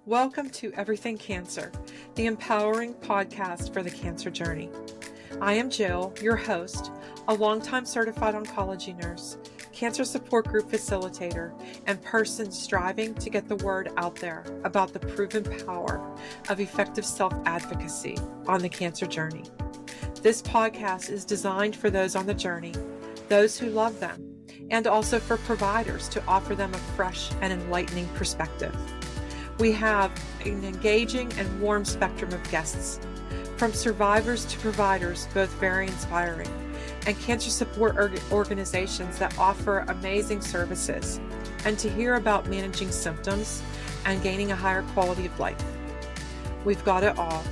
Welcome to Everything Cancer, the empowering podcast for the cancer journey. I am Jill, your host, a longtime certified oncology nurse, cancer support group facilitator, and person striving to get the word out there about the proven power of effective self-advocacy on the cancer journey. This podcast is designed for those on the journey, those who love them, and also for providers to offer them a fresh and enlightening perspective. We have an engaging and warm spectrum of guests, from survivors to providers, both very inspiring, and cancer support organizations that offer amazing services, and to hear about managing symptoms and gaining a higher quality of life. We've got it all.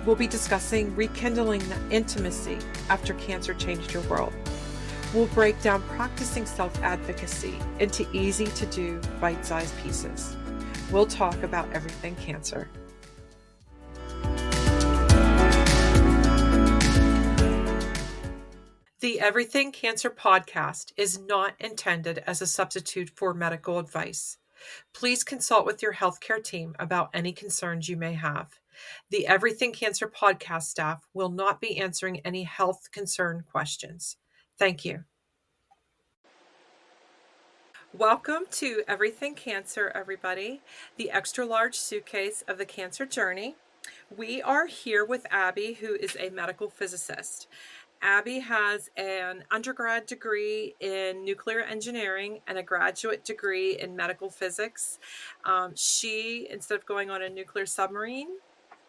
We'll be discussing rekindling the intimacy after cancer changed your world. We'll break down practicing self-advocacy into easy-to-do, bite-sized pieces. We'll talk about everything cancer. The Everything Cancer podcast is not intended as a substitute for medical advice. Please consult with your healthcare team about any concerns you may have. The Everything Cancer podcast staff will not be answering any health concern questions. Thank you. Welcome to Everything Cancer, everybody, the extra large suitcase of the cancer journey. We are here with Abby, who is a medical physicist. Abby has an undergrad degree in nuclear engineering and a graduate degree in medical physics. She, instead of going on a nuclear submarine,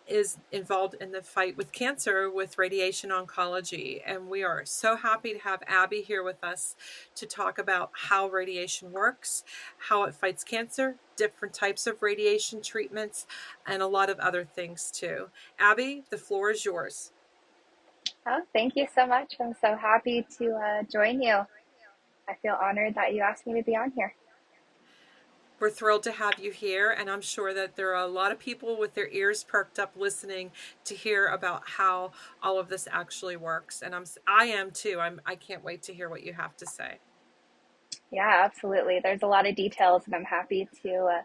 is involved in the fight with cancer with radiation oncology. And we are so happy to have Abby here with us to talk about how radiation works, how it fights cancer, different types of radiation treatments, and a lot of other things too. Abby, the floor is yours. Oh, thank you so much. I'm so happy to join you. I feel honored that you asked me to be on here. We're thrilled to have you here, and I'm sure that there are a lot of people with their ears perked up listening to hear about how all of this actually works. And I am too. I can't wait to hear what you have to say. Yeah, absolutely. There's a lot of details, and I'm happy to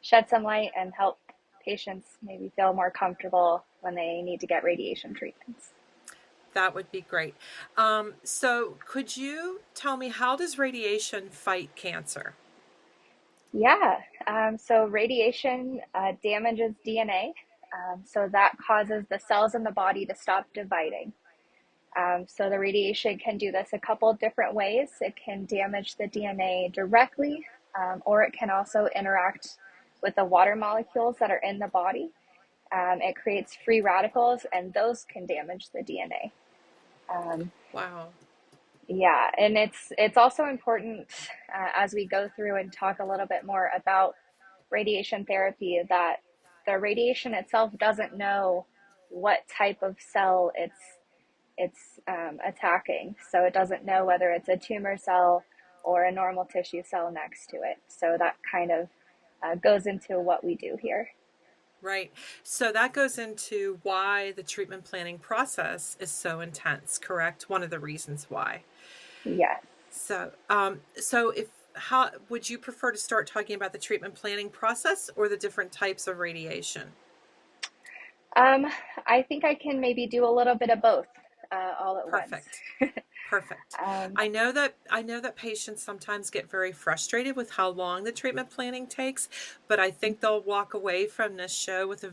shed some light and help patients maybe feel more comfortable when they need to get radiation treatments. That would be great. So could you tell me, how does radiation fight cancer? Yeah, so radiation damages DNA, so that causes the cells in the body to stop dividing. So the radiation can do this a couple different ways. It can damage the DNA directly, or it can also interact with the water molecules that are in the body. It creates free radicals, and those can damage the DNA. Wow. Yeah, and it's also important as we go through and talk a little bit more about radiation therapy that the radiation itself doesn't know what type of cell it's attacking. So it doesn't know whether it's a tumor cell or a normal tissue cell next to it. So that kind of goes into what we do here. Right. So that goes into why the treatment planning process is so intense, correct? One of the reasons why. Yes. So, how would you prefer to start talking about the treatment planning process or the different types of radiation? I think I can maybe do a little bit of both all at Perfect. once. Perfect. I know that patients sometimes get very frustrated with how long the treatment planning takes, but I think they'll walk away from this show with a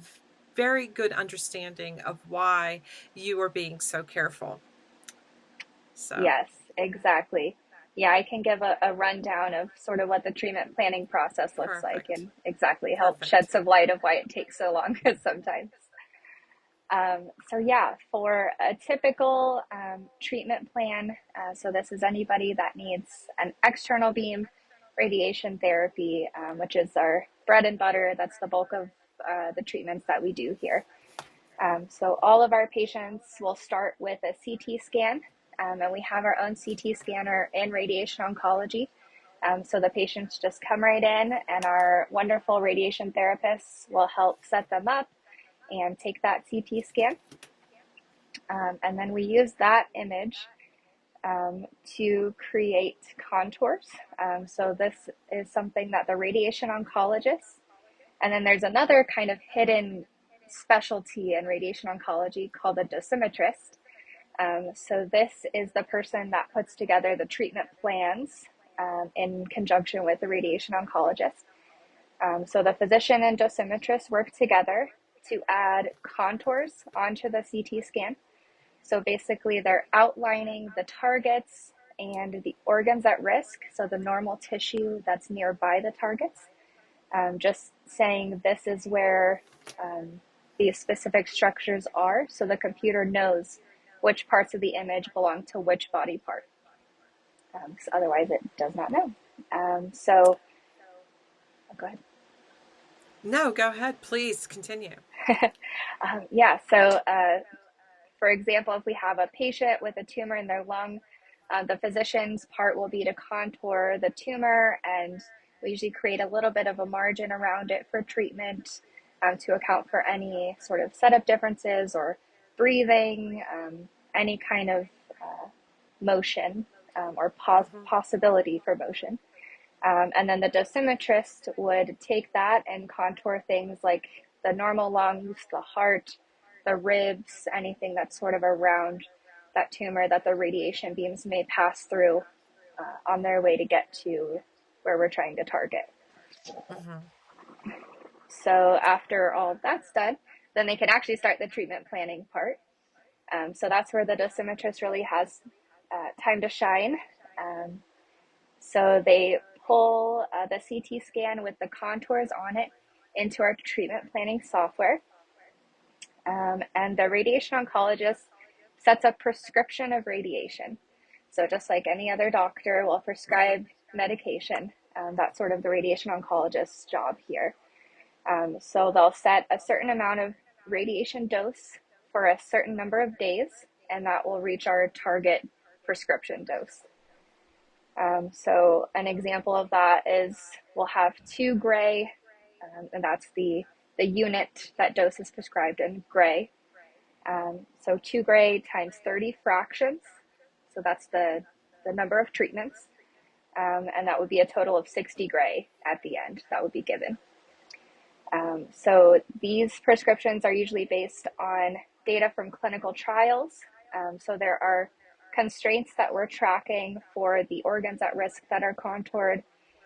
very good understanding of why you are being so careful. So. Yes, exactly. Yeah, I can give a rundown of sort of what the treatment planning process looks Perfect. like and exactly help Perfect. shed some light of why it takes so long sometimes. So yeah, for a typical treatment plan, so this is anybody that needs an external beam radiation therapy, which is our bread and butter. That's the bulk of the treatments that we do here. So all of our patients will start with a CT scan, and we have our own CT scanner in radiation oncology. So the patients just come right in, and our wonderful radiation therapists will help set them up and take that CT scan. And then we use that image to create contours. So this is something that the radiation oncologists And then there's another kind of hidden specialty in radiation oncology called a dosimetrist. So this is the person that puts together the treatment plans in conjunction with the radiation oncologist. So the physician and dosimetrist work together to add contours onto the CT scan. So basically, they're outlining the targets and the organs at risk, so the normal tissue that's nearby the targets. Just saying this is where these specific structures are, so the computer knows which parts of the image belong to which body part. So otherwise, it does not know. Go ahead. No, go ahead. Please continue. For example, if we have a patient with a tumor in their lung, the physician's part will be to contour the tumor, and we usually create a little bit of a margin around it for treatment to account for any sort of setup differences or breathing, any kind of motion or possibility for motion. And then the dosimetrist would take that and contour things like the normal lungs, the heart, the ribs, anything that's sort of around that tumor that the radiation beams may pass through on their way to get to where we're trying to target. So after all of that's done, then they can actually start the treatment planning part. So that's where the dosimetrist really has time to shine. So they pull the CT scan with the contours on it into our treatment planning software. And the radiation oncologist sets a prescription of radiation. So just like any other doctor will prescribe medication, that's sort of the radiation oncologist's job here. So they'll set a certain amount of radiation dose for a certain number of days, and that will reach our target prescription dose. So an example of that is we'll have 2 gray, and that's the unit that dose is prescribed in gray. So 2 gray times 30 fractions. So that's the number of treatments. And that would be a total of 60 gray at the end that would be given. So these prescriptions are usually based on data from clinical trials. So there are constraints that we're tracking for the organs at risk that are contoured,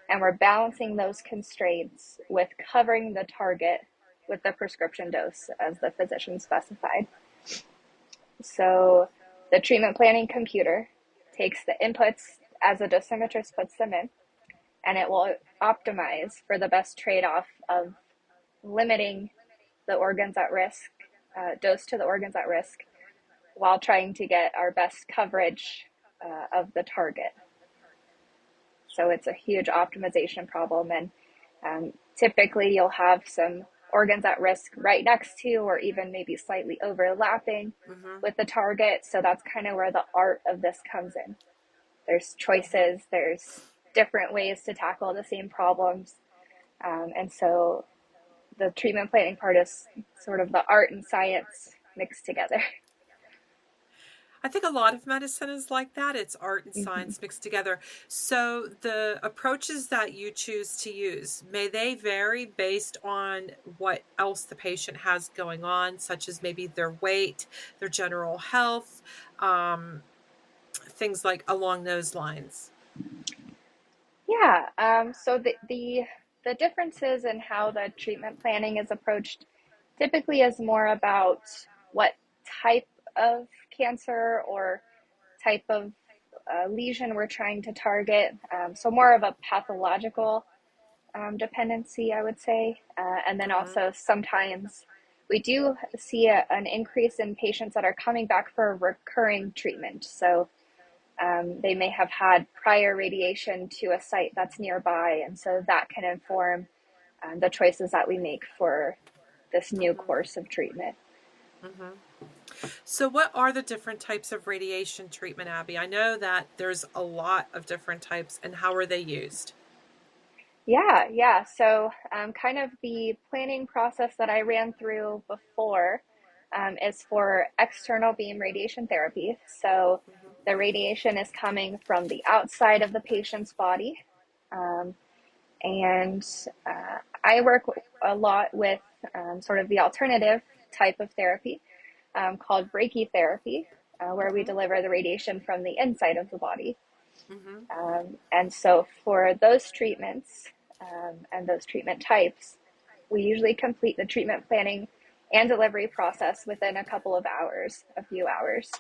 and we're balancing those constraints with covering the target with the prescription dose as the physician specified. So the treatment planning computer takes the inputs as a dosimetrist puts them in, and it will optimize for the best trade-off of limiting the organs at risk, dose to the organs at risk, while trying to get our best coverage of the target. So it's a huge optimization problem, and typically you'll have some organs at risk right next to or even maybe slightly overlapping with the target. So that's kind of where the art of this comes in. There's choices, there's different ways to tackle the same problems. And so the treatment planning part is sort of the art and science mixed together. I think a lot of medicine is like that. It's art and science mixed together. So the approaches that you choose to use, may they vary based on what else the patient has going on, such as maybe their weight, their general health, things like along those lines? Yeah. So the differences in how the treatment planning is approached typically is more about what type of cancer or type of lesion we're trying to target. So more of a pathological dependency, I would say. And then also sometimes we do see an increase in patients that are coming back for recurring treatment. So they may have had prior radiation to a site that's nearby, and so that can inform the choices that we make for this new course of treatment. So what are the different types of radiation treatment, Abby? I know that there's a lot of different types, and how are they used? Yeah. So kind of the planning process that I ran through before is for external beam radiation therapy. So the radiation is coming from the outside of the patient's body. And I work a lot with sort of the alternative type of therapy called brachytherapy, where we Mm-hmm. deliver the radiation from the inside of the body. Mm-hmm. And so for those treatments and those treatment types, we usually complete the treatment planning and delivery process within a couple of hours, a few hours.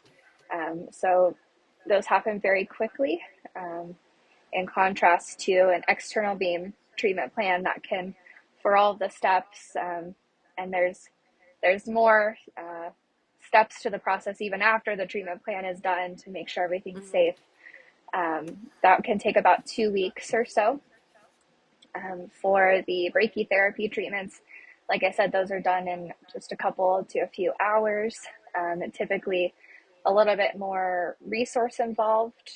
So those happen very quickly, in contrast to an external beam treatment plan that can, for all of the steps, and there's more steps to the process even after the treatment plan is done to make sure everything's Mm-hmm. safe. That can take about 2 weeks or so. For the brachytherapy treatments, like I said, those are done in just a couple to a few hours. And typically a little bit more resource involved,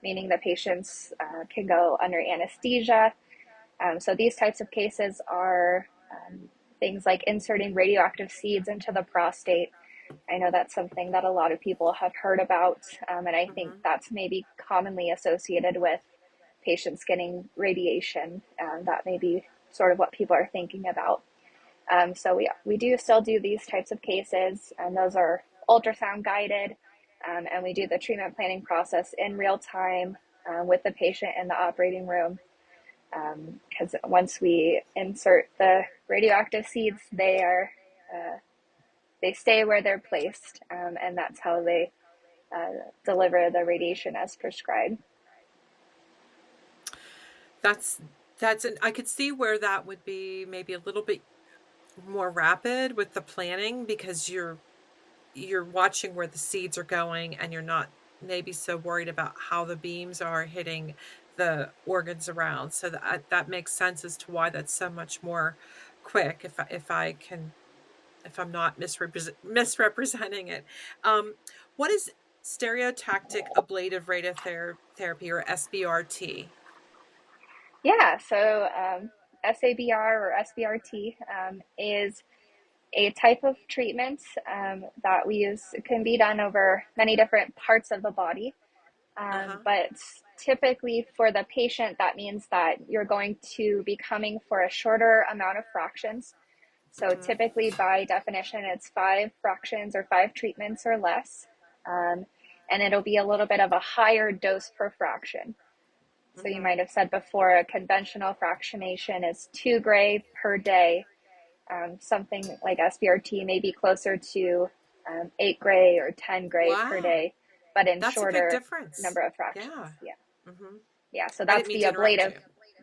meaning the patients can go under anesthesia. So these types of cases are things like inserting radioactive seeds into the prostate. I know that's something that a lot of people have heard about, and I think Mm-hmm. that's maybe commonly associated with patients getting radiation. That may be sort of what people are thinking about. So we do still do these types of cases, and those are ultrasound guided, and we do the treatment planning process in real time with the patient in the operating room. Because once we insert the radioactive seeds, they stay where they're placed, and that's how they deliver the radiation as prescribed. That's I could see where that would be maybe a little bit more rapid with the planning because you're watching where the seeds are going and you're not maybe so worried about how the beams are hitting the organs around. So that makes sense as to why that's so much more quick if I'm not misrepresenting it. Um, what is stereotactic ablative radiotherapy or SBRT? Yeah, so SABR or SBRT is a type of treatment that we use. It can be done over many different parts of the body, Uh-huh. but typically for the patient, that means that you're going to be coming for a shorter amount of fractions. So Mm-hmm. typically, by definition, it's 5 fractions or 5 treatments or less, um, and it'll be a little bit of a higher dose per fraction. So you Mm-hmm. might have said before, a conventional fractionation is 2 gray per day. Something like SBRT may be closer to 8 gray or 10 gray per Wow. day, but in That's a big shorter difference. number of fractions. Yeah. Yeah, Mm-hmm. yeah. So I didn't that's mean the to interrupt ablative. you.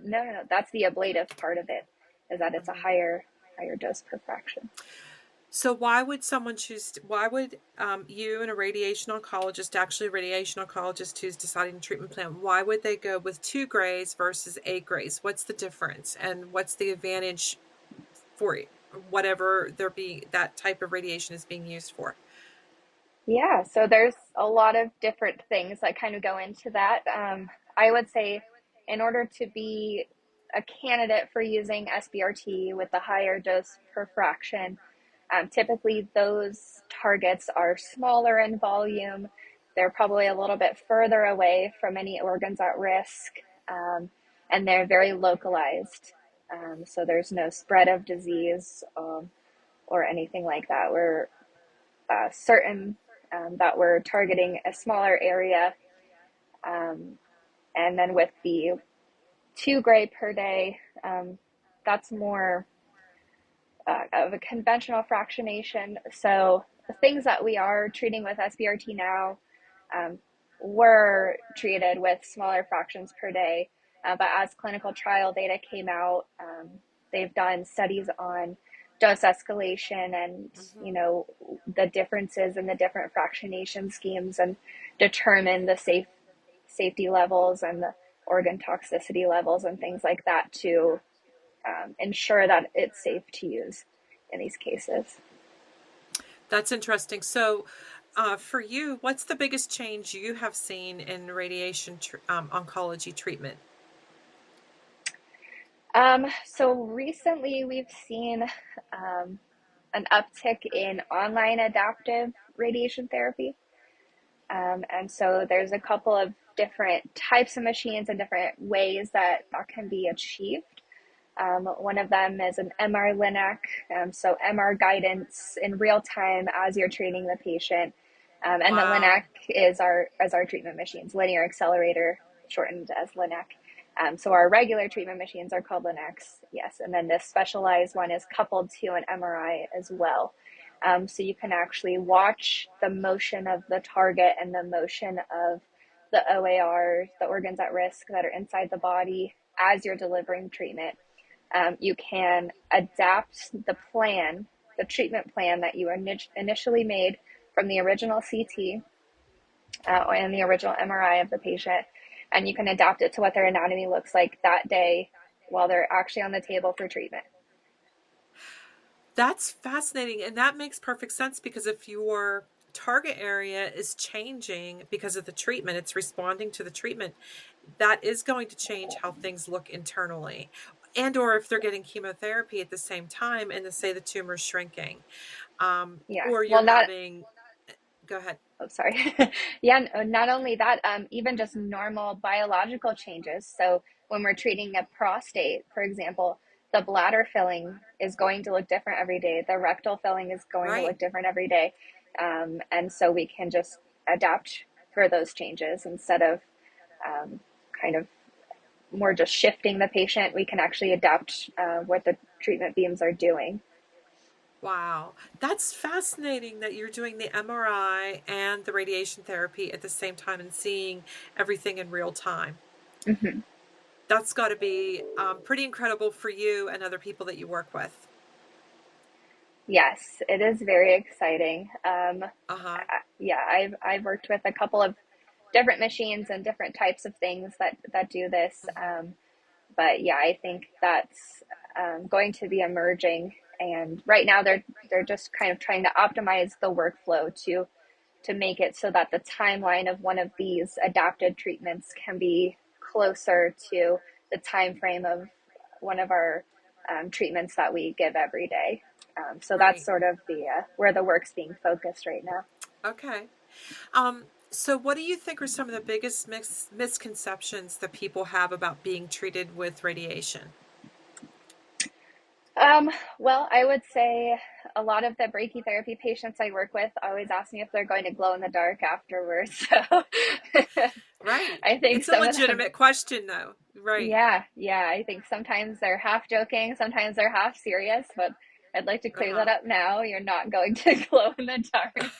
No, no, no. That's the ablative part of it, is that it's a Mm-hmm. higher dose per fraction. So why would you and a radiation oncologist, actually a radiation oncologist who's deciding a treatment plan, why would they go with 2 grays versus 8 grays? What's the difference and what's the advantage for whatever that type of radiation is being used for? Yeah, so there's a lot of different things that kind of go into that. I would say, in order to be a candidate for using SBRT with the higher dose per fraction, typically those targets are smaller in volume. They're probably a little bit further away from any organs at risk, um, and they're very localized. So there's no spread of disease or anything like that. We're certain that we're targeting a smaller area. Um, and then with the 2 gray per day, that's more of a conventional fractionation. So the things that we are treating with SBRT now um, were treated with smaller fractions per day. But as clinical trial data came out, they've done studies on dose escalation and Mm-hmm. the differences in the different fractionation schemes and determine the safety levels and the organ toxicity levels and things like that to ensure that it's safe to use in these cases. That's interesting. So, for you, what's the biggest change you have seen in radiation oncology treatment? So recently we've seen an uptick in online adaptive radiation therapy. And so there's a couple of different types of machines and different ways that can be achieved. One of them is an MR Linac, so MR guidance in real time as you're treating the patient. And the Wow. Linac is our treatment machines, linear accelerator, shortened as Linac. So our regular treatment machines are called Linacs, yes, and then this specialized one is coupled to an MRI as well. So you can actually watch the motion of the target and the motion of the OAR, the organs at risk that are inside the body as you're delivering treatment. You can adapt the treatment plan that you initially made from the original CT and the original MRI of the patient, and you can adapt it to what their anatomy looks like that day while they're actually on the table for treatment. That's fascinating. And that makes perfect sense, because if your target area is changing because of the treatment, it's responding to the treatment, that is going to change how things look internally. And or if they're getting chemotherapy at the same time and say the tumor's shrinking, Yeah. or Well, you're not having, go ahead. oh, sorry. Yeah, not only that, even just normal biological changes. So when we're treating a prostate, for example, the bladder filling is going to look different every day. The rectal filling is going to Right. look different every day. And so we can just adapt for those changes instead of kind of more just shifting the patient. We can actually adapt what the treatment beams are doing. Wow. That's fascinating that you're doing the MRI and the radiation therapy at the same time and seeing everything in real time. Mm-hmm. That's got to be pretty incredible for you and other people that you work with. Yes, it is very exciting. Uh-huh. Yeah, I've worked with a couple of different machines and different types of things that do this. Mm-hmm. But yeah, I think that's going to be emerging. And right now, they're just kind of trying to optimize the workflow to make it so that the timeline of one of these adapted treatments can be closer to the time frame of one of our treatments that we give every day. So that's Right. sort of the where the work's being focused right now. Okay. So what do you think are some of the biggest misconceptions that people have about being treated with radiation? Um, well, I would say a lot of the brachytherapy patients I work with always ask me if they're going to glow in the dark afterwards. So Right. I think It's a some of them, legitimate question, though. Right. yeah, I think sometimes they're half joking, sometimes they're half serious, but I'd like to clear that Uh-huh. up now. You're not going to glow in the dark.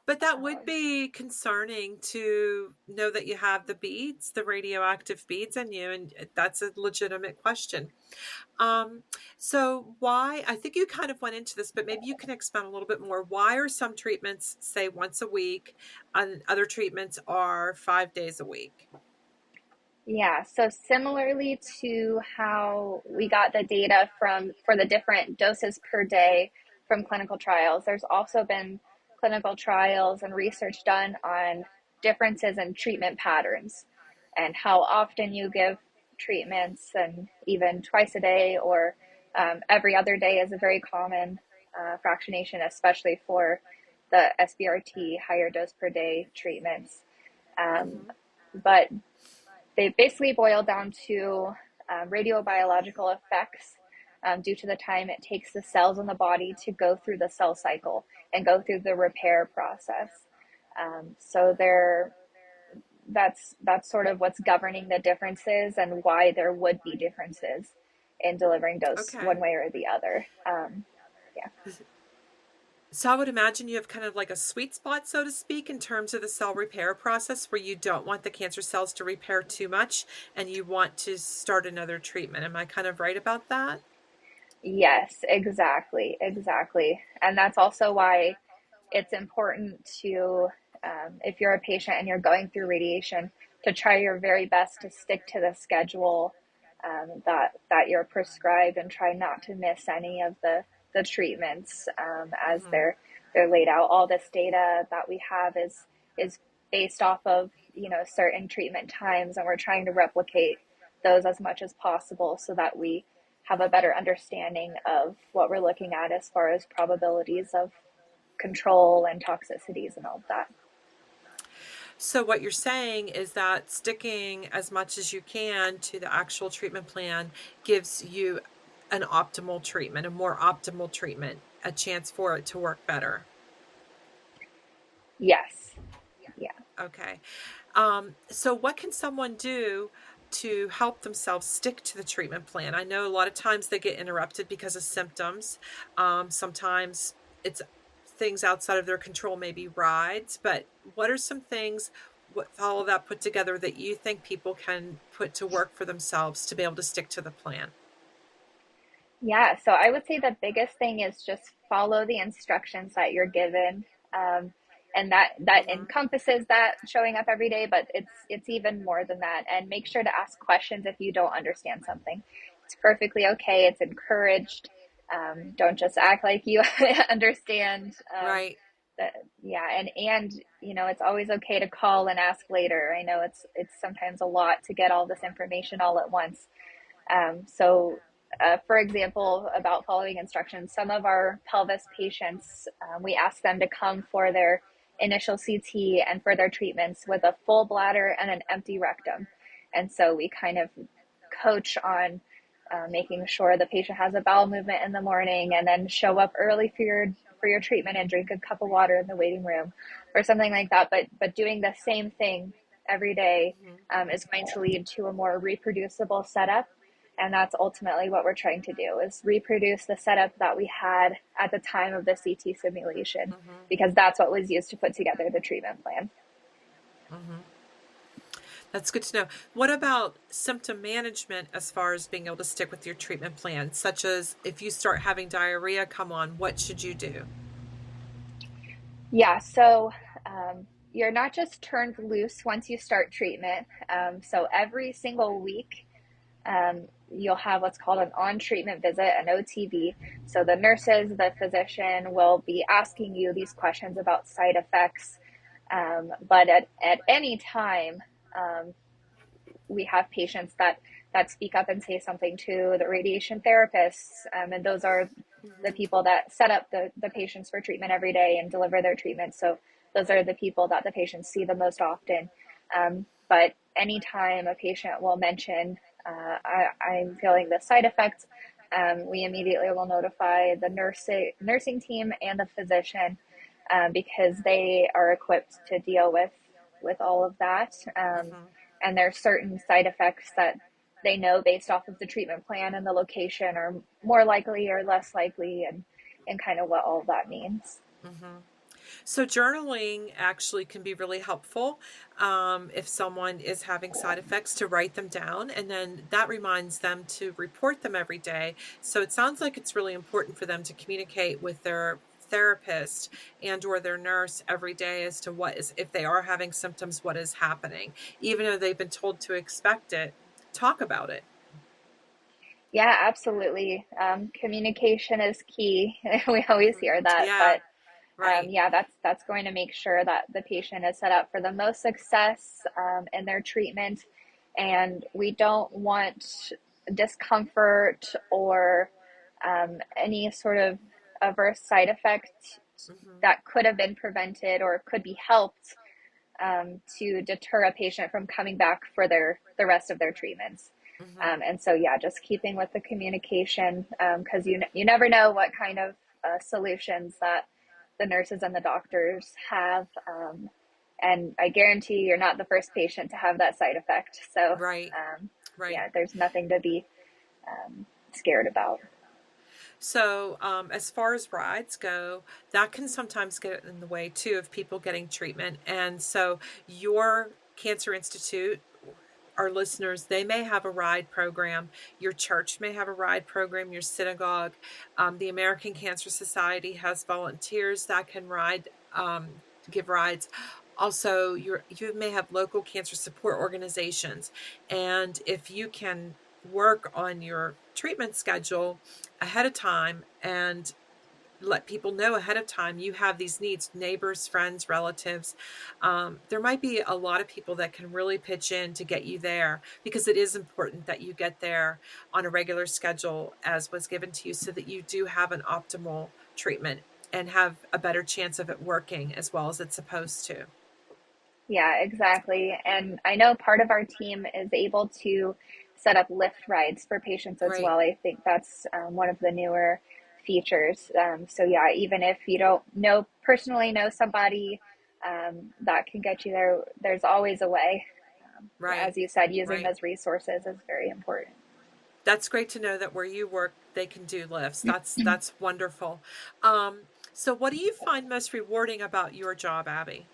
But that would Um, be concerning to know that you have the beads, the radioactive beads in you, and that's a legitimate question. Um, so why, I think you kind of went into this, but maybe you can expound a little bit more. Why are some treatments, say, once a week, and other treatments are 5 days a week? Yeah, so similarly to how we got the data from for the different doses per day from clinical trials, there's also been clinical trials and research done on differences in treatment patterns and how often you give treatments, and even twice a day or every other day is a very common fractionation, especially for the SBRT higher dose per day treatments. Um, Hmm. but they basically boil down to radiobiological effects due to the time it takes the cells in the body to go through the cell cycle and go through the repair process. So that's sort of what's governing the differences and why there would be differences in delivering dose Okay. one way or the other. Yeah. So I would imagine you have kind of like a sweet spot, so to speak, in terms of the cell repair process, where you don't want the cancer cells to repair too much and you want to start another treatment. Am I kind of right about that? Yes, exactly, exactly. And that's also why it's important to, if you're a patient and you're going through radiation, to try your very best to stick to the schedule that you're prescribed, and try not to miss any of the treatments as Hmm. they're laid out. All this data that we have is based off of certain treatment times, and we're trying to replicate those as much as possible so that we have a better understanding of what we're looking at as far as probabilities of control and toxicities and all of that. So what you're saying is that sticking as much as you can to the actual treatment plan gives you an optimal treatment, a more optimal treatment, a chance for it to work better. Yes. Yeah. Okay. So what can someone do to help themselves stick to the treatment plan? I know a lot of times they get interrupted because of symptoms. Sometimes it's things outside of their control, maybe rides, but what are some things with all of that put together that you think people can put to work for themselves to be able to stick to the plan? Yeah, so I would say the biggest thing is just follow the instructions that you're given. And that Mm-hmm. encompasses that showing up every day, but it's even more than that. And make sure to ask questions if you don't understand something. It's perfectly okay. It's encouraged. Don't just act like you understand. Right. That yeah, and it's always okay to call and ask later. I know it's sometimes a lot to get all this information all at once. For example, about following instructions, some of our pelvis patients, we ask them to come for their initial CT and for their treatments with a full bladder and an empty rectum. And so we kind of coach on making sure the patient has a bowel movement in the morning, and then show up early for your treatment and drink a cup of water in the waiting room or something like that. But doing the same thing every day Mm-hmm. is going to lead to a more reproducible setup, and that's ultimately what we're trying to do, is reproduce the setup that we had at the time of the CT simulation, Mm-hmm. because that's what was used to put together the treatment plan. Mm-hmm. That's good to know. What about symptom management as far as being able to stick with your treatment plan, such as if you start having diarrhea come on, what should you do? Yeah, so you're not just turned loose once you start treatment. So every single week, you'll have what's called an on treatment visit, an OTV. So the nurses, the physician will be asking you these questions about side effects. But at any time, um, we have patients that speak up and say something to the radiation therapists, and those are the Mm-hmm. people that set up the patients for treatment every day and deliver their treatment. So those are the people that the patients see the most often. But anytime a patient will mention, I'm feeling the side effects, we immediately will notify the nursing team and the physician, because they are equipped to deal with all of that. Mm-hmm. And there's certain side effects that they know based off of the treatment plan and the location are more likely or less likely, and kind of what all of that means. Mm-hmm. So journaling actually can be really helpful if someone is having side effects to write them down, and then that reminds them to report them every day. So it sounds like it's really important for them to communicate with their therapist and or their nurse every day as to what is, if they are having symptoms, what is happening. Even though they've been told to expect it, talk about it. Yeah, absolutely. Communication is key. We always Hmm. hear that, Yeah, but right. yeah, that's going to make sure that the patient is set up for the most success in their treatment, and we don't want discomfort or any sort of adverse side effect Hmm. that could have been prevented or could be helped, to deter a patient from coming back for the rest of their treatments. Hmm. And so, yeah, just keeping with the communication, because you never know what kind of solutions that the nurses and the doctors have. And I guarantee you're not the first patient to have that side effect. So, Right, right. yeah, there's nothing to be scared about. So, as far as rides go, that can sometimes get in the way too of people getting treatment. And so, your Cancer Institute, our listeners, they may have a ride program. Your church may have a ride program, your synagogue. The American Cancer Society has volunteers that can ride, give rides. Also, you may have local cancer support organizations. And if you can work on your treatment schedule ahead of time and let people know ahead of time you have these needs, neighbors, friends, relatives, there might be a lot of people that can really pitch in to get you there, because it is important that you get there on a regular schedule as was given to you, so that you do have an optimal treatment and have a better chance of it working as well as it's supposed to. Yeah, exactly. And I know part of our team is able to set up lift rides for patients as Great. well. I think that's one of the newer features. So yeah, even if you don't personally know somebody that can get you there, there's always a way. Right. As you said, using Right. those resources is very important. That's great to know that where you work, they can do lifts. That's wonderful. Um, so what do you find most rewarding about your job, Abby?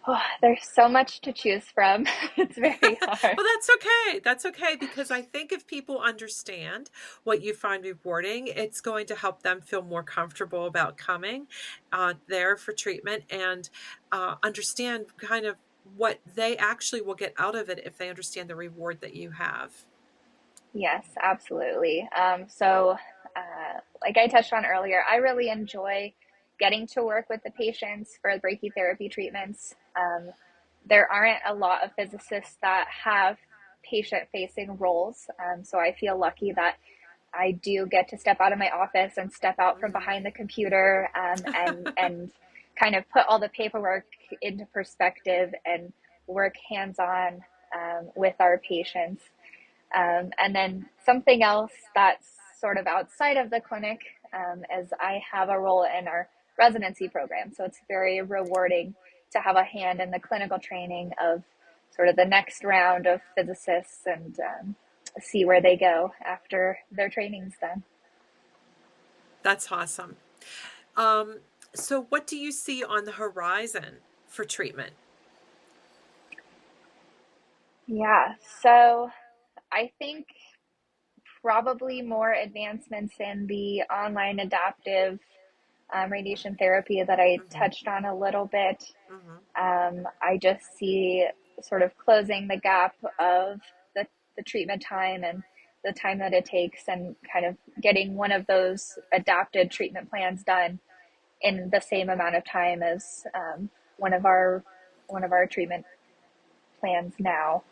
Oh, there's so much to choose from. It's very hard. Well, that's okay. That's okay because I think if people understand what you find rewarding, it's going to help them feel more comfortable about coming there for treatment and understand kind of what they actually will get out of it if they understand the reward that you have. Yes, absolutely. Like I touched on earlier, I really enjoy getting to work with the patients for brachytherapy treatments. There aren't a lot of physicists that have patient facing roles. So I feel lucky that I do get to step out of my office and step out from behind the computer and kind of put all the paperwork into perspective and work hands on with our patients. And then something else that's sort of outside of the clinic is I have a role in our residency program. So it's very rewarding to have a hand in the clinical training of sort of the next round of physicists and see where they go after their training's done. That's awesome. Um, so what do you see on the horizon for treatment? Yeah, so I think probably more advancements in the online adaptive radiation therapy that I Hmm. touched on a little bit. Hmm. I just see sort of closing the gap of the treatment time and the time that it takes and kind of getting one of those adapted treatment plans done in the same amount of time as one of our one of our treatment plans now.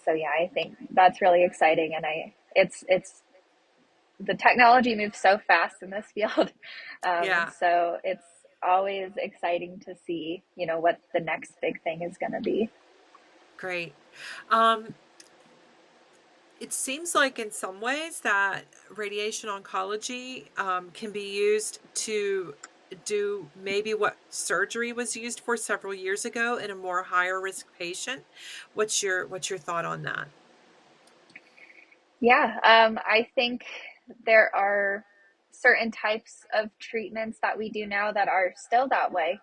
So yeah, I think that's really exciting, and it's the technology moves so fast in this field, Yeah, so it's always exciting to see what the next big thing is going to be. great. Um, it seems like in some ways that radiation oncology can be used to do maybe what surgery was used for several years ago in a more higher risk patient. What's your thought on that? Yeah, I think there are certain types of treatments that we do now that are still that way.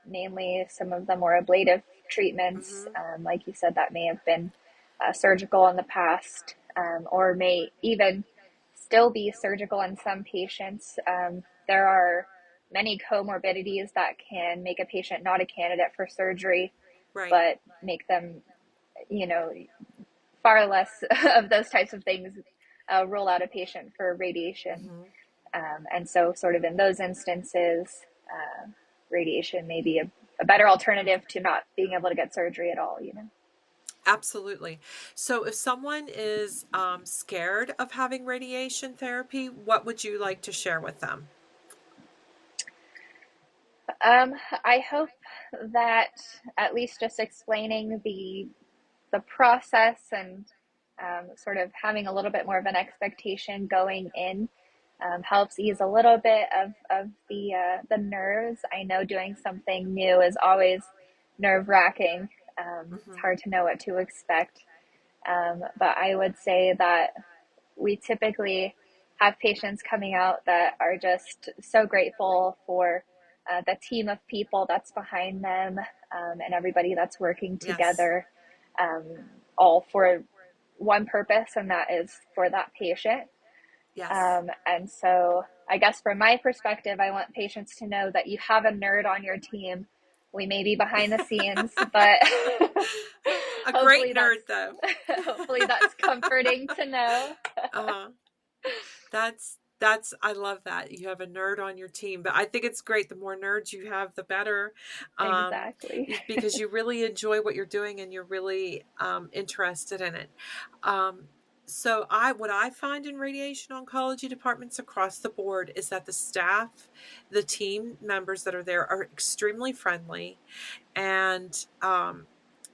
Namely some of the more ablative treatments, Hmm. like you said, that may have been surgical in the past, or may even still be surgical in some patients. There are many comorbidities that can make a patient not a candidate for surgery, Right. but make them, you know, far less of those types of things rule out a patient for radiation. Hmm. And so, sort of in those instances, radiation may be a better alternative to not being able to get surgery at all. Absolutely. So if someone is scared of having radiation therapy, what would you like to share with them? Um, I hope that at least just explaining the process and sort of having a little bit more of an expectation going in helps ease a little bit of the nerves. I know doing something new is always nerve wracking. It's Hmm. hard to know what to expect. But I would say that we typically have patients coming out that are just so grateful for the team of people that's behind them, and everybody that's working Yes. together, um, all for one purpose, and that is for that patient. Yes. And so, I guess from my perspective, I want patients to know that you have a nerd on your team. We may be behind the scenes, but A great hopefully that's nerd, though. hopefully that's comforting to know. Uh-huh. That's I love that. You have a nerd on your team, but I think it's great. The more nerds you have, the better. Exactly. Because you really enjoy what you're doing and you're really interested in it. Um, So what I find in radiation oncology departments across the board is that the staff, the team members that are there are extremely friendly, and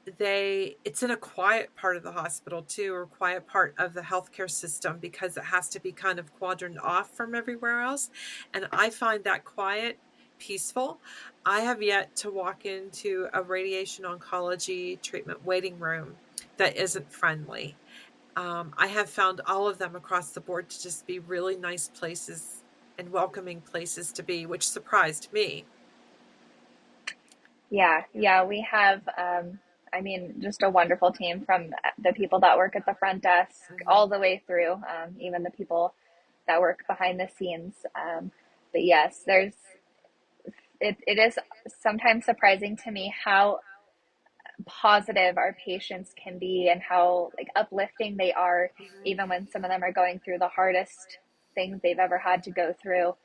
it's in a quiet part of the hospital too, or quiet part of the healthcare system, because it has to be kind of quadrant off from everywhere else. And I find that quiet, peaceful. I have yet to walk into a radiation oncology treatment waiting room that isn't friendly. I have found all of them across the board to just be really nice places and welcoming places to be, which surprised me. Yeah, we have, I mean, just a wonderful team from the people that work at the front desk Mm-hmm. all the way through, even the people that work behind the scenes. But yes, it is sometimes surprising to me how positive our patients can be and how like uplifting they are, Mm-hmm. even when some of them are going through the hardest things they've ever had to go through.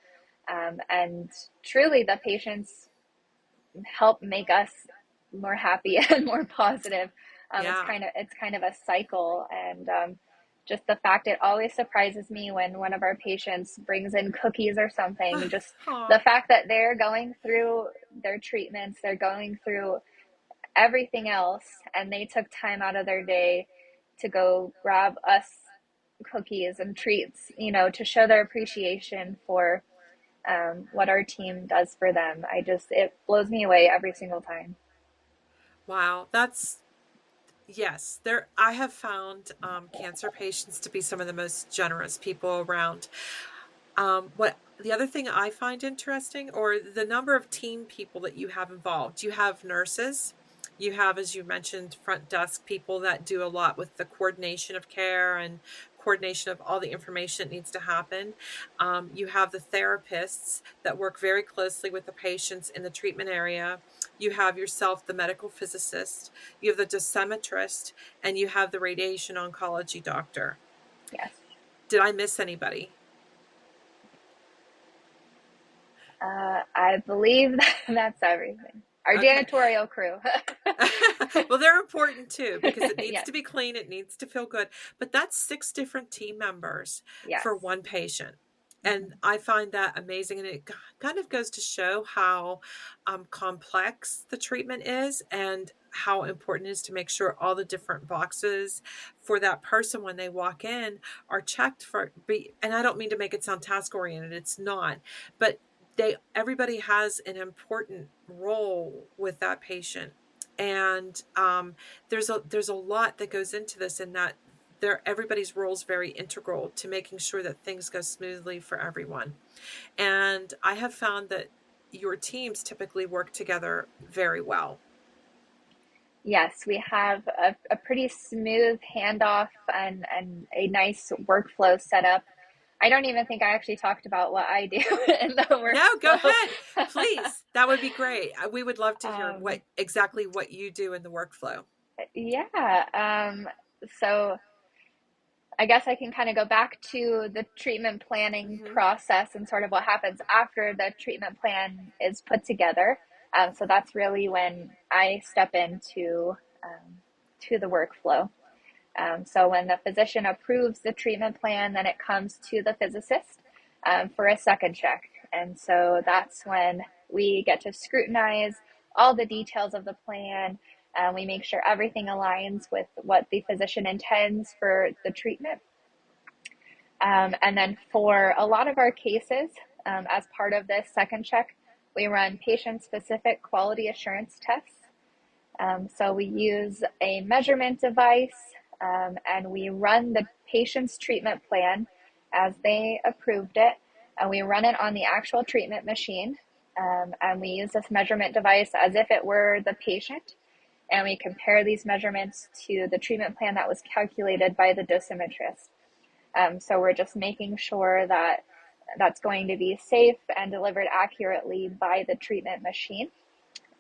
And truly, the patients help make us more happy and more positive. Yeah. It's kind of a cycle, and just the fact, it always surprises me when one of our patients brings in cookies or something. Just the Aw. fact that they're going through their treatments, they're going through everything else, and they took time out of their day to go grab us cookies and treats, to show their appreciation for what our team does for them. It blows me away every single time. Wow. That's Yes, I have found cancer patients to be some of the most generous people around. What the other thing I find interesting, or the number of team people that you have involved. You have nurses, you have, as you mentioned, front desk people that do a lot with the coordination of care and coordination of all the information that needs to happen. You have the therapists that work very closely with the patients in the treatment area. You have yourself, the medical physicist, you have the dosimetrist, and you have the radiation oncology doctor. Yes. Did I miss anybody? I believe that's everything. Our Okay. janitorial crew. Well, they're important too, because it needs Yes. to be clean, it needs to feel good. But that's 6 different team members Yes. for one patient. And Mhm. I find that amazing. And it kind of goes to show how complex the treatment is, and how important it is to make sure all the different boxes for that person when they walk in are checked for. And I don't mean to make it sound task oriented, it's not. But everybody has an important role with that patient, and there's a lot that goes into this, and that everybody's role is very integral to making sure that things go smoothly for everyone. And I have found that your teams typically work together very well. Yes, we have a pretty smooth handoff and a nice workflow set up. I don't even think I actually talked about what I do in the No, go workflow. ahead, please. That would be great. We would love to hear um, what you do in the workflow. yeah. So I guess I can kind of go back to the treatment planning Hmm. process and sort of what happens after the treatment plan is put together. So that's really when I step into to the workflow. So when the physician approves the treatment plan, then it comes to the physicist for a second check. And so that's when we get to scrutinize all the details of the plan. We make sure everything aligns with what the physician intends for the treatment. And then for a lot of our cases, as part of this second check, we run patient specific quality assurance tests. So we use a measurement device, and we run the patient's treatment plan as they approved it, and we run it on the actual treatment machine. And we use this measurement device as if it were the patient, and we compare these measurements to the treatment plan that was calculated by the dosimetrist. So we're just making sure that that's going to be safe and delivered accurately by the treatment machine.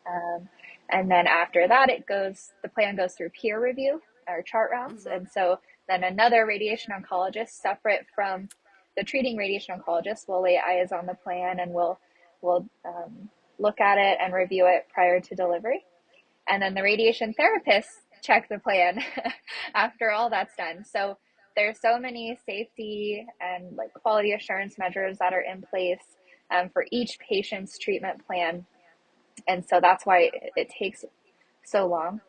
Um, and then after that, the plan goes through peer review or chart rounds. Hmm. And so then another radiation oncologist, separate from the treating radiation oncologist, will lay eyes on the plan, and will look at it and review it prior to delivery. And then the radiation therapists check the plan after all that's done. So there's so many safety and like quality assurance measures that are in place for each patient's treatment plan. And so that's why it takes so long.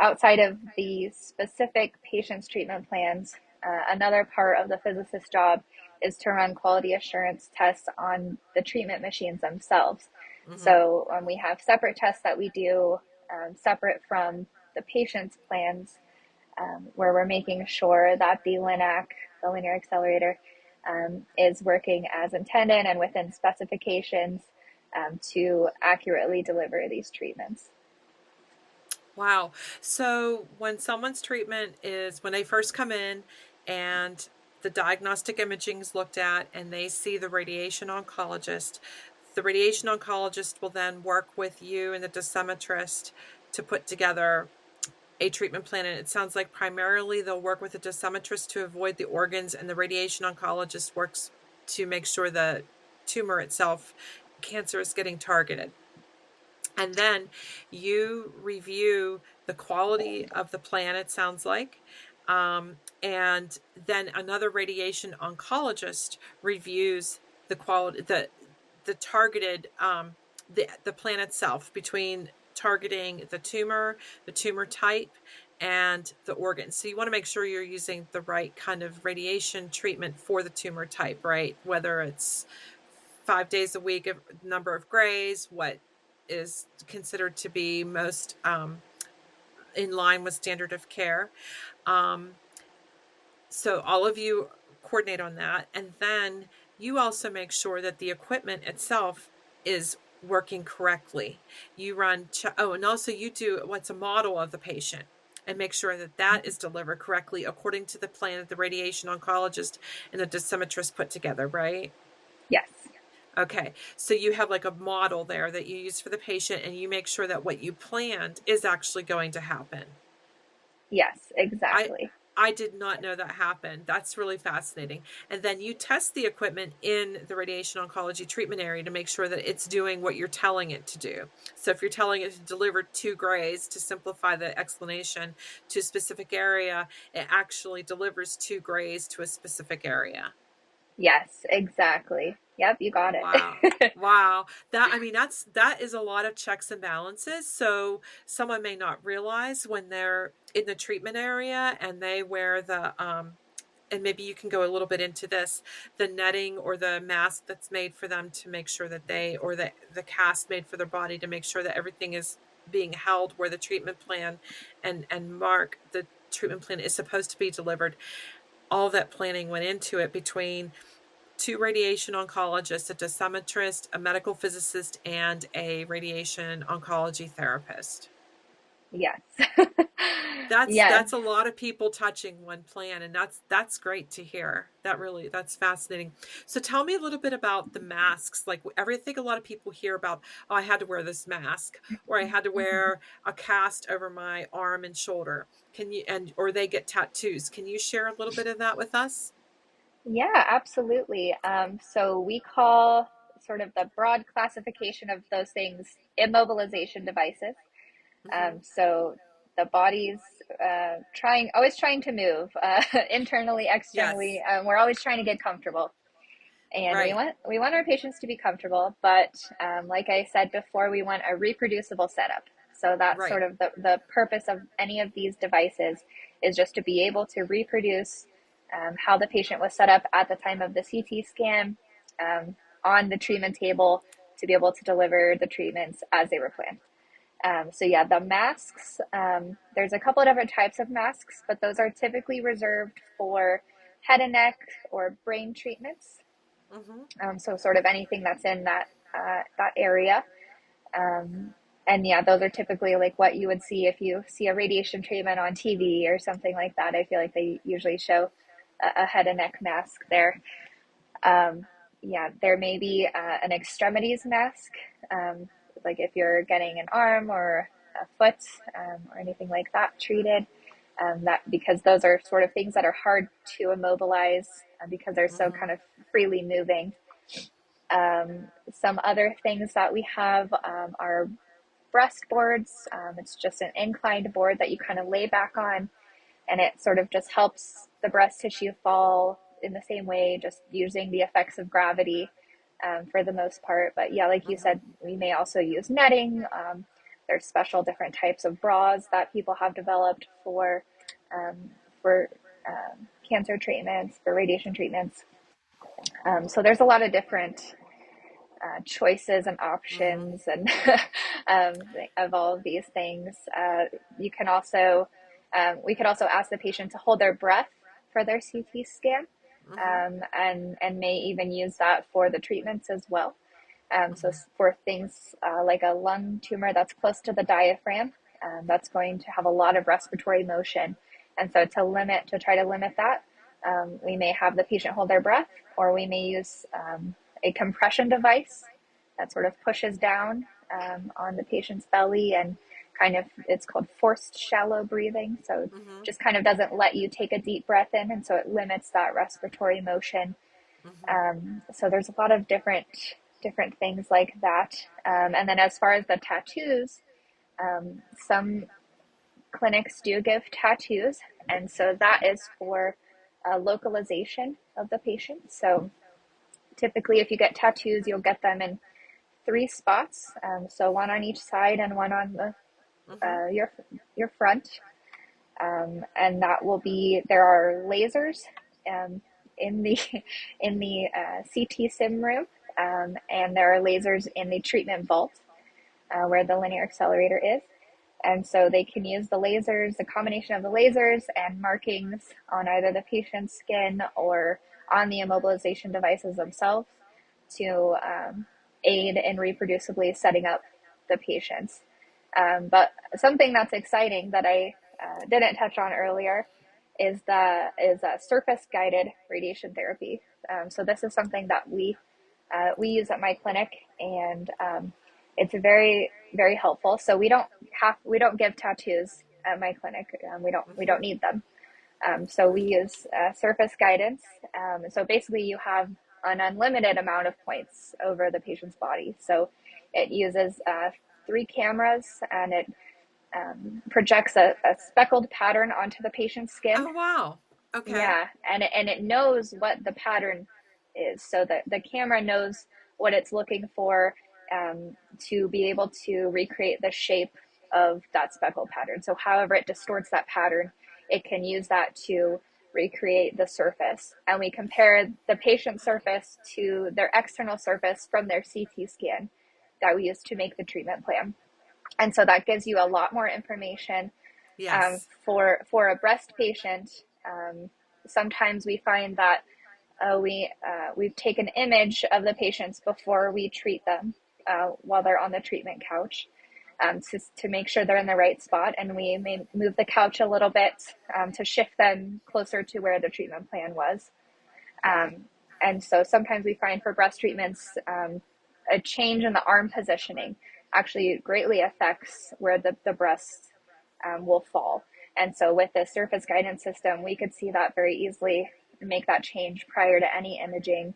Outside of the specific patient's treatment plans, another part of the physicist's job is to run quality assurance tests on the treatment machines themselves. So we have separate tests that we do separate from the patient's plans, where we're making sure that the LINAC, the linear accelerator, is working as intended and within specifications to accurately deliver these treatments. Wow. So when someone's treatment is when they first come in and the diagnostic imaging is looked at and they see the radiation oncologist will then work with you and the dosimetrist to put together a treatment plan. And it sounds like primarily they'll work with the dosimetrist to avoid the organs, and the radiation oncologist works to make sure the tumor itself, cancer, is getting targeted. And then you review the quality of the plan, it sounds like. And then another radiation oncologist reviews the quality, the targeted, the plan itself between targeting the tumor type, and the organ. So you want to make sure you're using the right kind of radiation treatment for the tumor type, right? Whether it's 5 days a week, a number of grays, what is considered to be most in line with standard of care. So all of you coordinate on that. And then you also make sure that the equipment itself is working correctly. You run, and also you do what's a model of the patient and make sure that that is delivered correctly according to the plan that the radiation oncologist and the dosimetrist put together, right? Yes. Okay, so you have like a model there that you use for the patient, and you make sure that what you planned is actually going to happen. Yes, exactly. I did not know that happened. That's really fascinating. And then you test the equipment in the radiation oncology treatment area to make sure that it's doing what you're telling it to do. So if you're telling it to deliver 2 grays, to simplify the explanation, to a specific area, it actually delivers 2 grays to a specific area. Yes, exactly. Yep, you got Wow. it. Wow. That is a lot of checks and balances. So someone may not realize when they're in the treatment area and they wear the and maybe you can go a little bit into this, the netting or the mask that's made for them to make sure that or the cast made for their body to make sure that everything is being held where the treatment plan and mark the treatment plan is supposed to be delivered. All that planning went into it between 2 radiation oncologists, a dosimetrist, a medical physicist, and a radiation oncology therapist. Yes. Yes. That's a lot of people touching one plan, and that's great to hear. That's fascinating. So tell me a little bit about the masks. Like everything a lot of people hear about, oh, I had to wear this mask, or I had to wear a cast over my arm and shoulder. Or they get tattoos. Can you share a little bit of that with us? Yeah, absolutely. So we call sort of the broad classification of those things immobilization devices. So the body's always trying to move internally, externally. Yes. We're always trying to get comfortable, and Right. we want our patients to be comfortable. But like I said before, we want a reproducible setup. So that's Right. sort of the purpose of any of these devices is just to be able to reproduce how the patient was set up at the time of the CT scan on the treatment table to be able to deliver the treatments as they were planned. So yeah, the masks, there's a couple of different types of masks, but those are typically reserved for head and neck or brain treatments. So sort of anything that's in that area. And yeah, those are typically like what you would see if you see a radiation treatment on TV or something like that. I feel like they usually show a head and neck mask there. Yeah, there may be an extremities mask, like if you're getting an arm or a foot or anything like that treated. That because those are sort of things that are hard to immobilize because they're so kind of freely moving. Some other things that we have are breast boards. It's just an inclined board that you kind of lay back on, and it sort of just helps the breast tissue fall in the same way, just using the effects of gravity for the most part. But yeah, like you Mm-hmm. said, we may also use netting. There's special different types of bras that people have developed um, for cancer treatments, for radiation treatments. So there's a lot of different choices and Mm-hmm. options and of all of these things. You can also, we could also ask the patient to hold their breath for their CT scan, Mm-hmm. and may even use that for the treatments as well. So Mm-hmm. for things like a lung tumor that's close to the diaphragm, that's going to have a lot of respiratory motion. And so to try to limit that, we may have the patient hold their breath, or we may use a compression device that sort of pushes down on the patient's belly and kind of, it's called forced shallow breathing. So Mm-hmm. just kind of doesn't let you take a deep breath in, and so it limits that respiratory motion. Mm-hmm. So there's a lot of different things like that. And then as far as the tattoos, some clinics do give tattoos, and so that is for localization of the patient. So typically, if you get tattoos, you'll get them in three spots. So one on each side and one on the Mm-hmm. your front. And that will be, there are lasers in the in the CT sim room, and there are lasers in the treatment vault where the linear accelerator is. And so they can use the lasers, the combination of the lasers and markings on either the patient's skin or on the immobilization devices themselves to aid in reproducibly setting up the patients. But something that's exciting that I didn't touch on earlier is surface guided radiation therapy. So this is something that we use at my clinic, and it's very helpful. So we don't give tattoos at my clinic. We Mm-hmm. don't need them. So we use surface guidance. So basically, you have an unlimited amount of points over the patient's body. So it uses three cameras, and it projects a speckled pattern onto the patient's skin. Oh, wow. Okay. Yeah, and it knows what the pattern is, so that the camera knows what it's looking for, to be able to recreate the shape of that speckle pattern. So however it distorts that pattern, it can use that to recreate the surface. And we compare the patient surface to their external surface from their CT scan that we use to make the treatment plan. And so that gives you a lot more information. Yes. For a breast patient, sometimes we find that we've taken an image of the patients before we treat them while they're on the treatment couch, to make sure they're in the right spot, and we may move the couch a little bit to shift them closer to where the treatment plan was. Um, and so sometimes we find for breast treatments, a change in the arm positioning actually greatly affects where the breast will fall. And so with the surface guidance system, we could see that very easily and make that change prior to any imaging.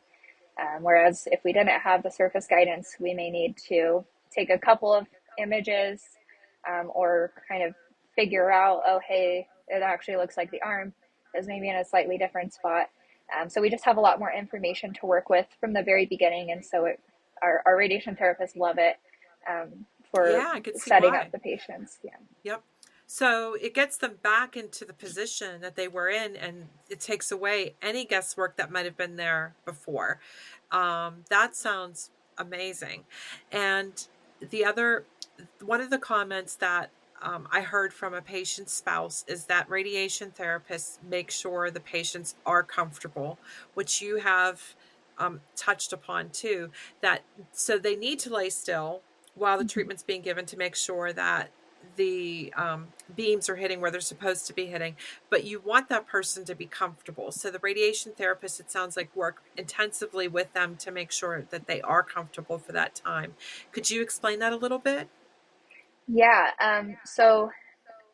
Whereas if we didn't have the surface guidance, we may need to take a couple of images, or kind of figure out, oh, hey, it actually looks like the arm is maybe in a slightly different spot. So we just have a lot more information to work with from the very beginning. And so our radiation therapists love it, for Yeah, I could see setting up why. the patients. Yeah. Yep. So it gets them back into the position that they were in, and it takes away any guesswork that might have been there before. That sounds amazing. And the other, one of the comments that I heard from a patient's spouse is that radiation therapists make sure the patients are comfortable, which you have touched upon too. That so they need to lay still while the Mhm. treatment's being given to make sure that the beams are hitting where they're supposed to be hitting, but you want that person to be comfortable. So the radiation therapist, it sounds like, work intensively with them to make sure that they are comfortable for that time. Could you explain that a little bit? Yeah. So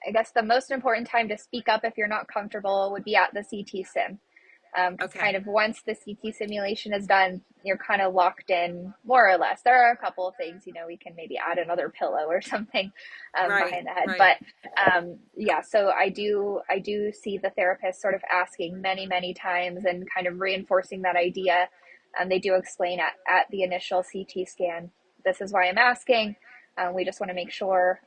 I guess the most important time to speak up if you're not comfortable would be at the CT sim. Because Okay. kind of once the CT simulation is done, you're kind of locked in more or less. There are a couple of things, we can maybe add another pillow or something Right. behind the head. Right. But yeah, so I do see the therapist sort of asking many, many times and kind of reinforcing that idea. They do explain at the initial CT scan, this is why I'm asking. We just want to make sure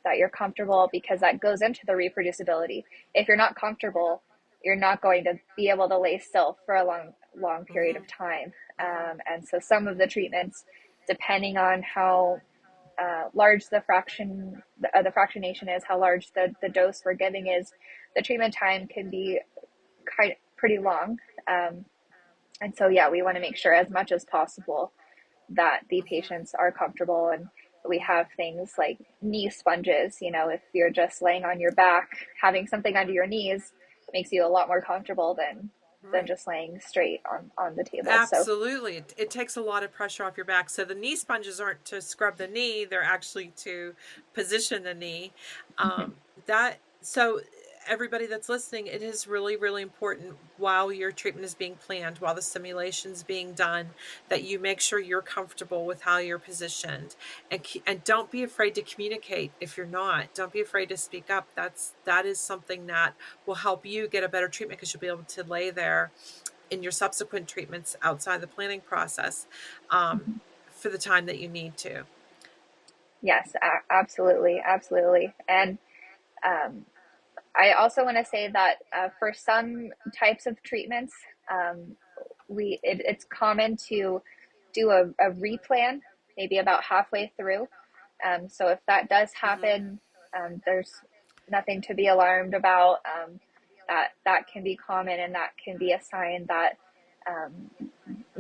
that you're comfortable, because that goes into the reproducibility. If you're not comfortable, you're not going to be able to lay still for a long period Mm-hmm. of time. Mm-hmm. And so some of the treatments, depending on how large the fractionation is, how large the dose we're giving is, the treatment time can be pretty long. And so, yeah, we want to make sure as much as possible that the patients are comfortable, and we have things like knee sponges. If you're just laying on your back, having something under your knees makes you a lot more comfortable than Right. just laying straight on the table. So Absolutely. It takes a lot of pressure off your back. So the knee sponges aren't to scrub the knee, they're actually to position the knee. mhm, That so everybody that's listening, it is really, really important while your treatment is being planned, while the simulation's being done, that you make sure you're comfortable with how you're positioned, and don't be afraid to communicate if you're not. Don't be afraid to speak up. That is something that will help you get a better treatment, because you'll be able to lay there in your subsequent treatments outside the planning process, um, mhm. for the time that you need to. Yes, absolutely, absolutely. And um, I also want to say that for some types of treatments, um, it's common to do a replan maybe about halfway through. So if that does Mm-hmm. happen, there's nothing to be alarmed about. That can be common, and that can be a sign that um,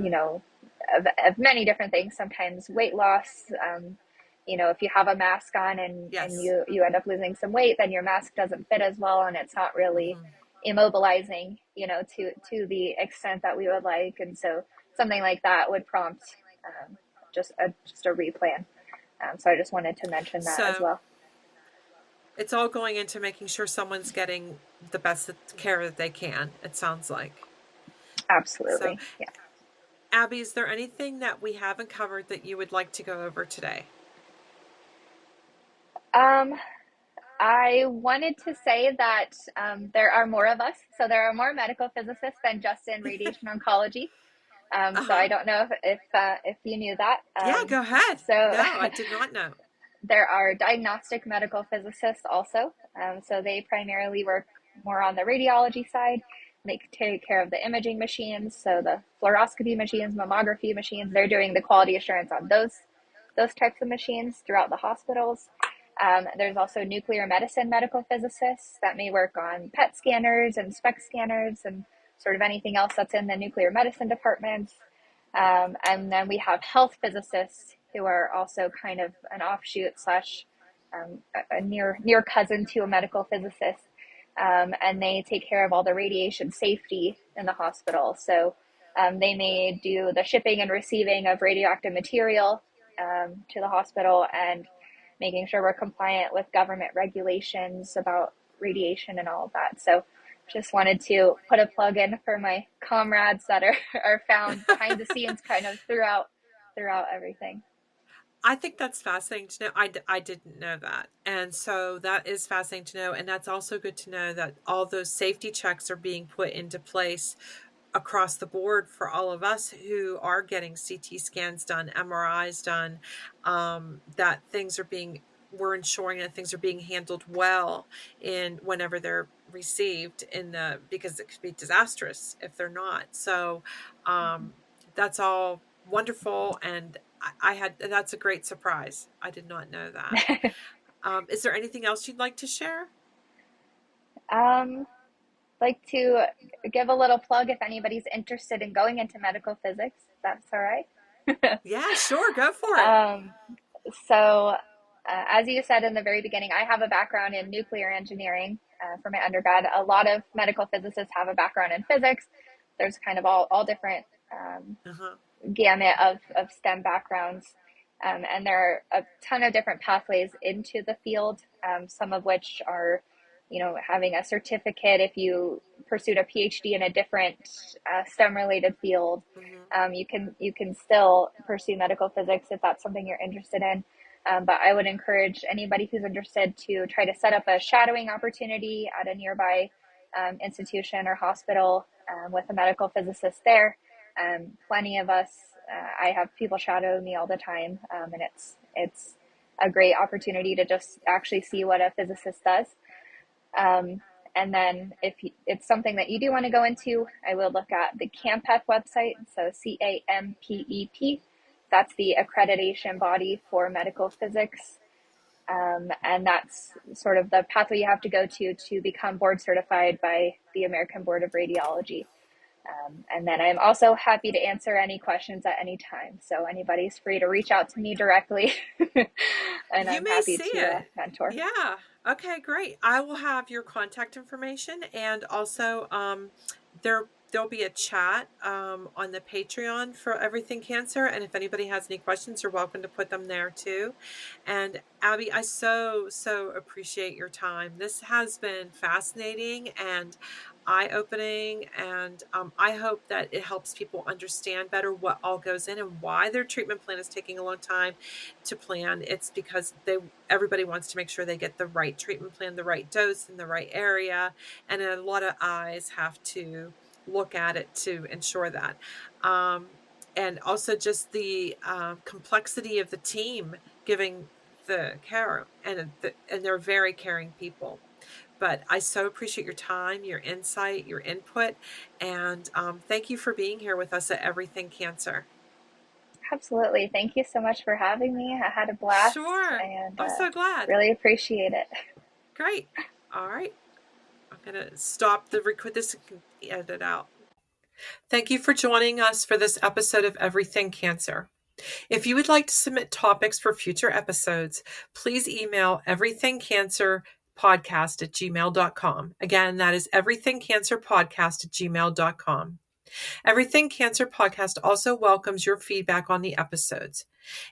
you know of many different things. Sometimes weight loss. If you have a mask on and Yes. you end up losing some weight, then your mask doesn't fit as well, and it's not really Mm-hmm. immobilizing, to the extent that we would like. And so something like that would prompt just a replan. So I just wanted to mention that as So well. it's all going into making sure someone's getting the best care that they can, it sounds like. So, Absolutely. Yeah. Abby, is there anything that we haven't covered that you would like to go over today? Um, I wanted to say that there are more of us. So there are more medical physicists than just in radiation oncology. So I Uh-huh. don't know if you knew that. Yeah, go ahead. So No, I did not know. there are diagnostic medical physicists also. So they primarily work more on the radiology side. They take care of the imaging machines, so the fluoroscopy machines, mammography machines. They're doing the quality assurance on those types of machines throughout the hospitals. There's also nuclear medicine medical physicists that may work on PET scanners and SPECT scanners and sort of anything else that's in the nuclear medicine departments. And then we have health physicists who are also kind of an offshoot slash a near cousin to a medical physicist. And they take care of all the radiation safety in the hospital. So they may do the shipping and receiving of radioactive material to the hospital, and making sure we're compliant with government regulations about radiation and all of that. So just wanted to put a plug in for my comrades that are found behind the scenes kind of throughout everything. I think that's fascinating to know. I didn't know that. And so that is fascinating to know. And that's also good to know that all those safety checks are being put into place across the board for all of us who are getting CT scans done, MRIs done, that we're ensuring that things are being handled well in whenever they're received, because it could be disastrous if they're not. So that's all wonderful. And that's a great surprise. I did not know that. Is there anything else you'd like to share? um, like to give a little plug if anybody's interested in going into medical physics. That's all right. Yeah, sure. Go for it. um, so, as you said in the very beginning, I have a background in nuclear engineering for my undergrad. A lot of medical physicists have a background in physics. There's kind of all different Uh-huh. gamut of STEM backgrounds. And there are a ton of different pathways into the field, some of which are having a certificate if you pursued a PhD in a different STEM related field. You can still pursue medical physics if that's something you're interested in. But I would encourage anybody who's interested to try to set up a shadowing opportunity at a nearby institution or hospital with a medical physicist there. Plenty of us, I have people shadow me all the time, and it's a great opportunity to just actually see what a physicist does. And then if it's something that you do want to go into, I will look at the CAMPEP website. So CAMPEP, that's the accreditation body for medical physics. And that's sort of the pathway you have to go to become board certified by the American Board of Radiology. And then I'm also happy to answer any questions at any time. So anybody's free to reach out to me directly. And I'm happy to mentor. Yeah. Okay, great. I will have your contact information, and also there'll be a chat on the Patreon for Everything Cancer. And if anybody has any questions, you're welcome to put them there too. And Abby, I so appreciate your time. This has been fascinating and eye-opening, and I hope that it helps people understand better what all goes in and why their treatment plan is taking a long time to plan. It's because everybody wants to make sure they get the right treatment plan, the right dose in the right area, and a lot of eyes have to look at it to ensure that. And also just the complexity of the team giving the care, and they're very caring people. But I so appreciate your time, your insight, your input, and thank you for being here with us at Everything Cancer. Absolutely. Thank you so much for having me. I had a blast. Sure. And I'm so glad. Really appreciate it. Great. All right. I'm going to stop the record. This can be edited out. Thank you for joining us for this episode of Everything Cancer. If you would like to submit topics for future episodes, please email everythingcancerpodcast@gmail.com. Again, that is everythingcancerpodcast@gmail.com. Everything Cancer Podcast also welcomes your feedback on the episodes.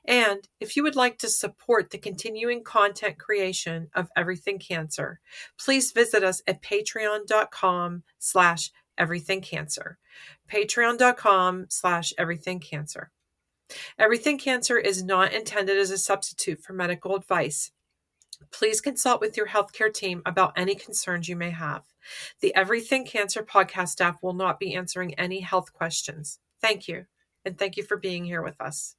And if you would like to support the continuing content creation of Everything Cancer, please visit us at patreon.com/everythingcancer. patreon.com/everythingcancer. Everything Cancer is not intended as a substitute for medical advice. Please consult with your healthcare team about any concerns you may have. The Everything Cancer podcast staff will not be answering any health questions. Thank you, and thank you for being here with us.